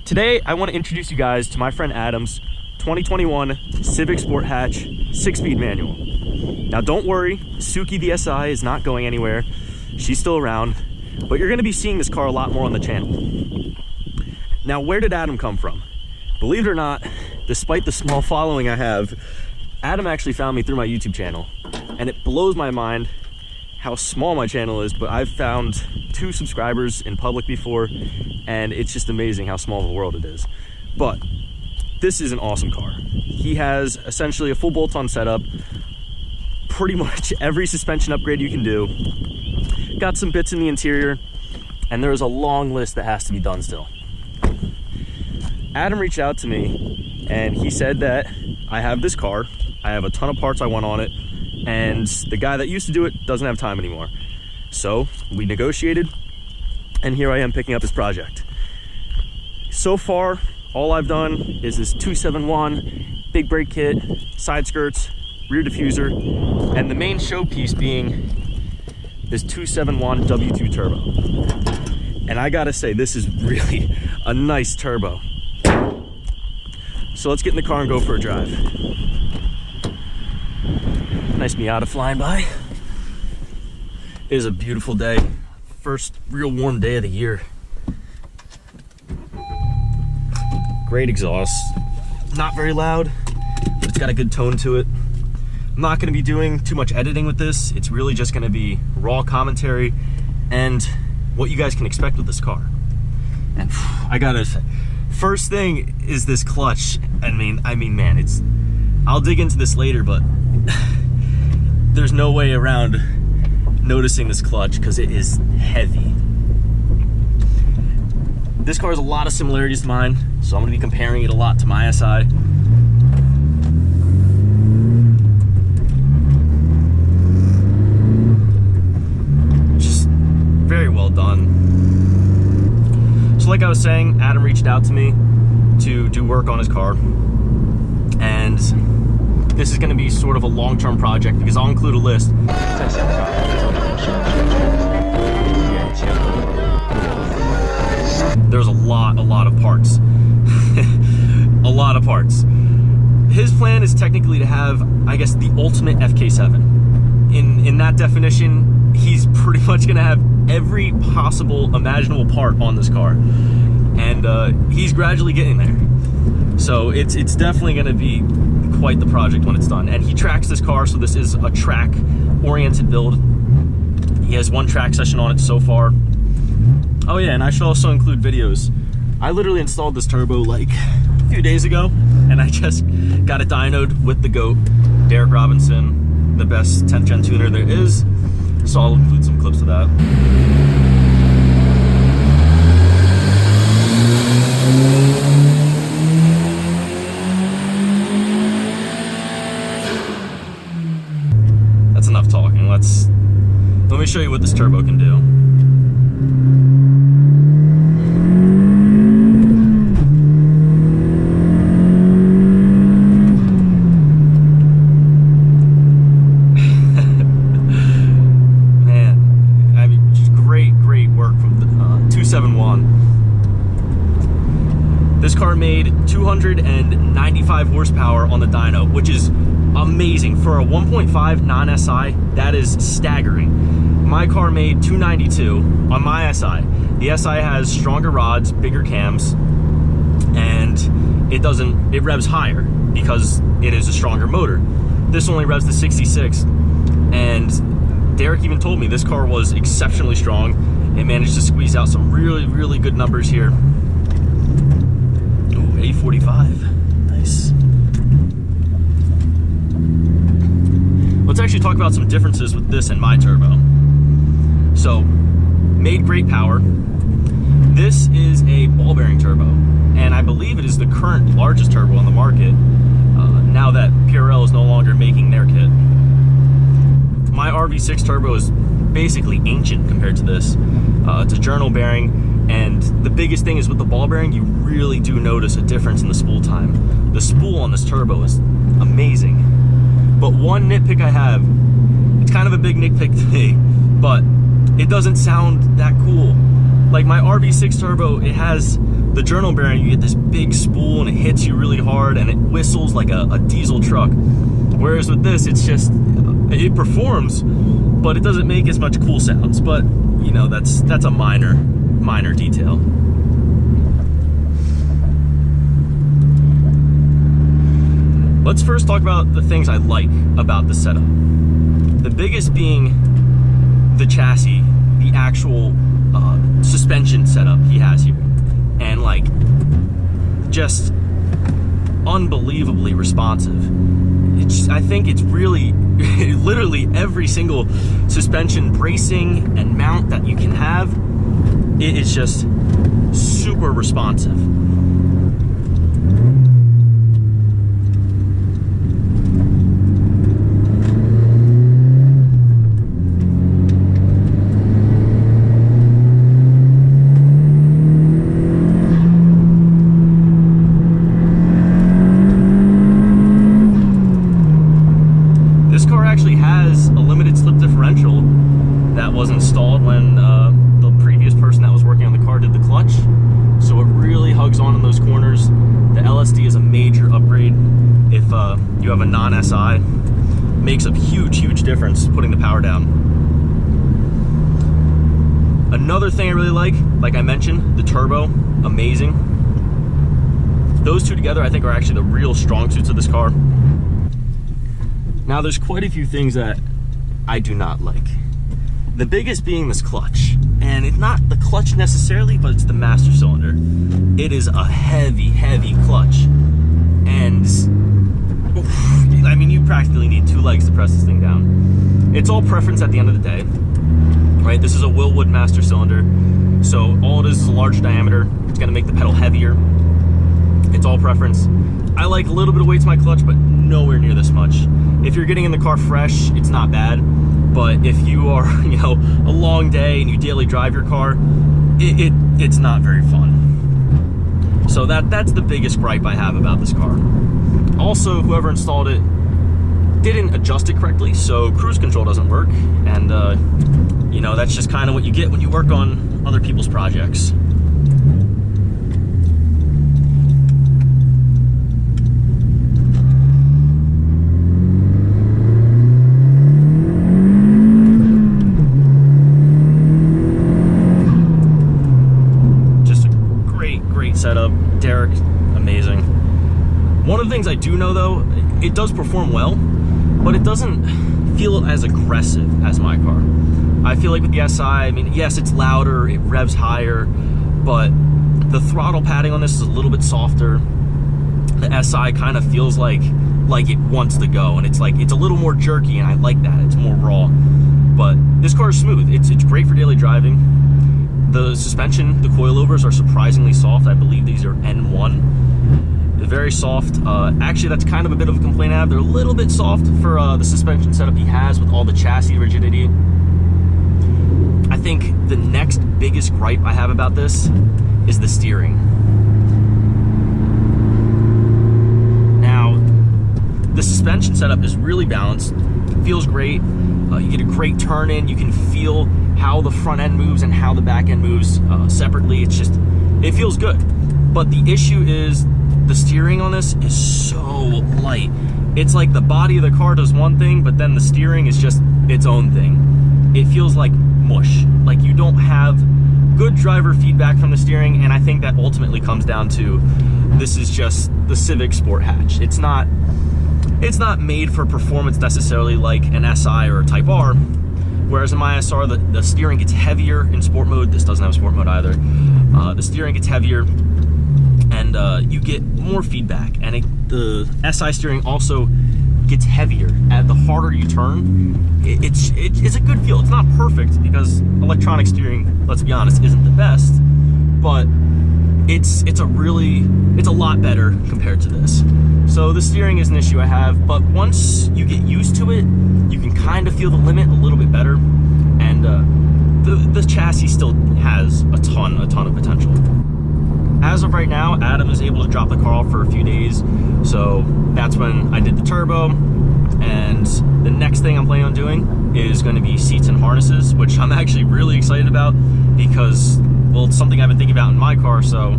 Today, I want to introduce you guys to my friend Adam's 2021 Civic Sport Hatch 6-speed manual. Now don't worry, Suki the SI is not going anywhere. She's still around, but you're going to be seeing this car a lot more on the channel. Now, where did Adam come from? Believe it or not, despite the small following I have, Adam actually found me through my YouTube channel, and it blows my mind how small my channel is, but I've found 2 subscribers in public before, and it's just amazing how small of a world it is. But this is an awesome car. He has essentially a full bolt-on setup, pretty much every suspension upgrade you can do, got some bits in the interior, and there is a long list that has to be done still. Adam reached out to me and he said that I have this car, I have a ton of parts I want on it, and the guy that used to do it doesn't have time anymore. So we negotiated, and here I am picking up his project. So far, all I've done is this 271 big brake kit, side skirts, rear diffuser, and the main showpiece being this 271 W2 turbo. And I gotta say, this is really a nice turbo. So let's get in the car and go for a drive. Nice Miata flying by. It is a beautiful day. First real warm day of the year. Great exhaust. Not very loud, but it's got a good tone to it. I'm not gonna be doing too much editing with this. It's really just gonna be raw commentary and what you guys can expect with this car. And I gotta say, first thing is this clutch. I mean, man, I'll dig into this later, but there's no way around noticing this clutch because it is heavy. This car has a lot of similarities to mine, so I'm gonna be comparing it a lot to my SI. Just very well done. So like I was saying, Adam reached out to me to do work on his car, and this is going to be sort of a long-term project because I'll include a list. There's a lot of parts. A lot of parts. His plan is technically to have, I guess, the ultimate FK7. In that definition, he's pretty much going to have every possible imaginable part on this car. And he's gradually getting there. So it's definitely going to be quite the project when it's done. And he tracks this car, so this is a track oriented build. He has 1 track session on it so far. Oh yeah, and I should also include videos. I literally installed this turbo like a few days ago, and I just got it dynoed with the GOAT, Derek Robinson, the best 10th gen tuner there is. So I'll include some clips of that. That's enough talking. Let me show you what this turbo can do. Man, I mean, just great work from the 271. This car made 295 horsepower on the dyno, which is amazing. For a 1.5 non-SI, that is staggering. My car made 292 on my SI. The SI has stronger rods, bigger cams, and it revs higher because it is a stronger motor. This only revs to 66, and Derek even told me this car was exceptionally strong. It managed to squeeze out some really good numbers here. Ooh, 845, nice. Let's actually talk about some differences with this and my turbo. So, made great power. This is a ball bearing turbo, and I believe it is the current largest turbo on the market, now that PRL is no longer making their kit. My RV6 turbo is basically ancient compared to this. It's a journal bearing, and the biggest thing is with the ball bearing, you really do notice a difference in the spool time. The spool on this turbo is amazing. But one nitpick I have, it's kind of a big nitpick to me, but it doesn't sound that cool. Like my RV6 turbo, it has The journal bearing, you get this big spool and it hits you really hard and it whistles like a diesel truck. Whereas with this, it's just, it performs, but it doesn't make as much cool sounds. But, you know, that's a minor detail. Let's first talk about the things I like about the setup. The biggest being the chassis, the actual suspension setup he has here. And like, just unbelievably responsive. I think it's really, literally every single suspension bracing and mount that you can have, it is just super responsive. Actually has a limited slip differential that was installed when the previous person that was working on the car did the clutch, so it really hugs on in those corners. The LSD is a major upgrade if you have a non-SI. Makes a huge difference putting the power down. Another thing I really like I mentioned, the turbo, amazing. Those two together I think are actually the real strong suits of this car. Now, there's quite a few things that I do not like. The biggest being this clutch. And it's not the clutch necessarily, but it's the master cylinder. It is a heavy clutch. And, I mean, you practically need 2 legs to press this thing down. It's all preference at the end of the day, right? This is a Wilwood master cylinder. So all it is a larger diameter. It's gonna make the pedal heavier. It's all preference. I like a little bit of weight to my clutch, but nowhere near this much. If you're getting in the car fresh, it's not bad. But if you are, you know, a long day and you daily drive your car, it's not very fun. So that's the biggest gripe I have about this car. Also, whoever installed it didn't adjust it correctly, so cruise control doesn't work. And, you know, that's just kind of what you get when you work on other people's projects. Setup, Derek, amazing. One of the things I do know though, it does perform well, but it doesn't feel as aggressive as my car. I feel like with the SI, I mean, yes, it's louder, it revs higher, but the throttle padding on this is a little bit softer. The SI kind of feels like it wants to go, and it's a little more jerky, and I like that. It's more raw. But this car is smooth. It's great for daily driving. The suspension, the coilovers are surprisingly soft. I believe these are N1. They're very soft. Actually, that's kind of a bit of a complaint I have. They're a little bit soft for the suspension setup he has with all the chassis rigidity. I think the next biggest gripe I have about this is the steering. Now, the suspension setup is really balanced. It feels great. You get a great turn in. You can feel how the front end moves and how the back end moves separately. It feels good. But the issue is the steering on this is so light. It's like the body of the car does one thing, but then the steering is just its own thing. It feels like mush. Like you don't have good driver feedback from the steering, and I think that ultimately comes down to this is just the Civic Sport Hatch. It's not made for performance necessarily like an SI or a Type R. Whereas in my SR, the steering gets heavier in sport mode. This doesn't have sport mode either. The steering gets heavier, and you get more feedback. And the SI steering also gets heavier. The harder you turn, it's a good feel. It's not perfect because electronic steering, let's be honest, isn't the best. But it's a lot better compared to this. So the steering is an issue I have, but once you get used to it, you can kind of feel the limit a little bit better, and the chassis still has a ton of potential. As of right now, Adam is able to drop the car off for a few days, so that's when I did the turbo, and the next thing I'm planning on doing is going to be seats and harnesses, which I'm actually really excited about because, well, it's something I've been thinking about in my car, so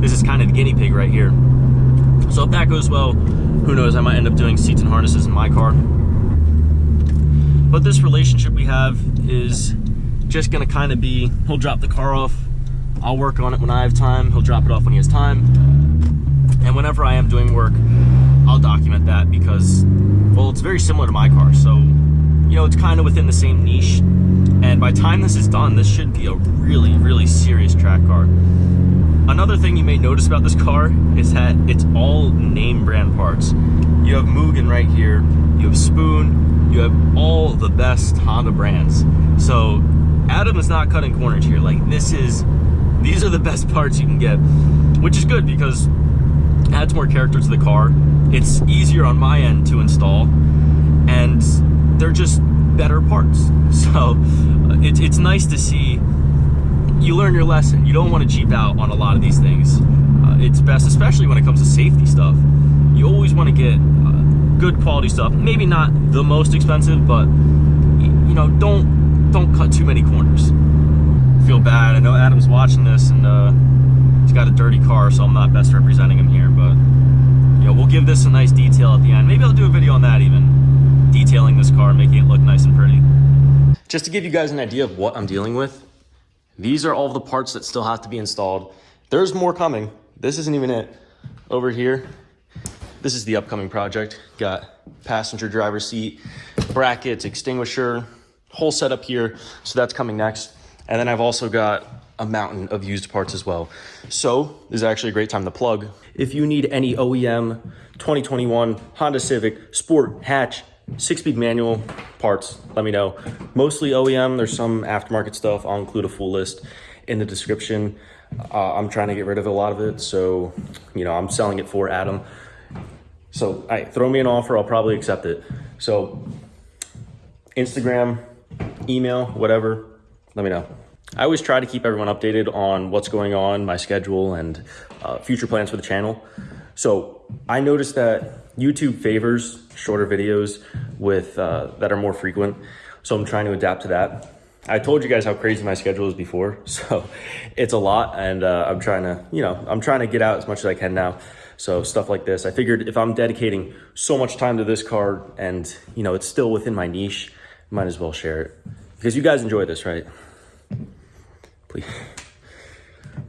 this is kind of the guinea pig right here. So if that goes well, who knows, I might end up doing seats and harnesses in my car. But this relationship we have is just gonna kind of be, he'll drop the car off, I'll work on it when I have time, he'll drop it off when he has time. And whenever I am doing work, I'll document that because, well, it's very similar to my car. So, you know, it's kind of within the same niche. And by the time this is done, this should be a really, really serious track car. Another thing you may notice about this car is that it's all name brand parts. You have Mugen right here, you have Spoon, you have all the best Honda brands. So Adam is not cutting corners here. Like these are the best parts you can get, which is good because it adds more character to the car. It's easier on my end to install, and they're just better parts. So it's nice to see you learn your lesson. You don't want to cheap out on a lot of these things. It's best, especially when it comes to safety stuff. You always want to get good quality stuff. Maybe not the most expensive, but you know, don't cut too many corners. I feel bad. I know Adam's watching this, and he's got a dirty car, so I'm not best representing him here. But you know, we'll give this a nice detail at the end. Maybe I'll do a video on that, even detailing this car, making it look nice and pretty. Just to give you guys an idea of what I'm dealing with, these are all of the parts that still have to be installed. There's more coming. This isn't even it. Over here, this is the upcoming project. Got passenger driver seat, brackets, extinguisher, whole setup here. So that's coming next. And then I've also got a mountain of used parts as well. So this is actually a great time to plug. If you need any OEM 2021 Honda Civic Sport Hatch 6-speed manual parts, let me know. Mostly OEM, there's some aftermarket stuff. I'll include a full list in the description. I'm trying to get rid of a lot of it, so you know, I'm selling it for Adam. So throw me an offer, I'll probably accept it. So Instagram, email, whatever, let me know. I always try to keep everyone updated on what's going on, my schedule, and future plans for the channel. So I noticed that YouTube favors shorter videos with that are more frequent. So I'm trying to adapt to that. I told you guys how crazy my schedule is before, so it's a lot, and I'm trying to get out as much as I can now. So stuff like this, I figured if I'm dedicating so much time to this car and you know, it's still within my niche, might as well share it. Because you guys enjoy this, right?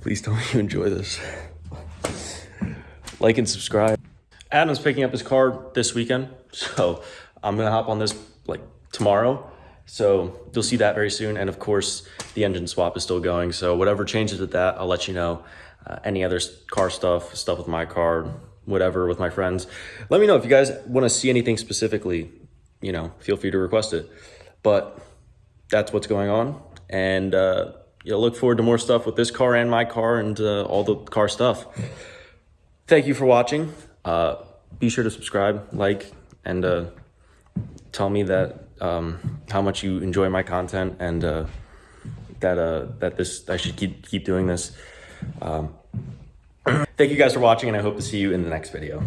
Please tell me you enjoy this. Like and subscribe. Adam's picking up his car this weekend, so I'm gonna hop on this like tomorrow. So you'll see that very soon. And of course, the engine swap is still going. So whatever changes with that, I'll let you know. Any other car stuff with my car, whatever with my friends. Let me know if you guys want to see anything specifically, you know, feel free to request it. But that's what's going on. And you'll look forward to more stuff with this car and my car and all the car stuff. Thank you for watching. Be sure to subscribe, like, and tell me that how much you enjoy my content, and that I should keep doing this. Thank you guys for watching, and I hope to see you in the next video.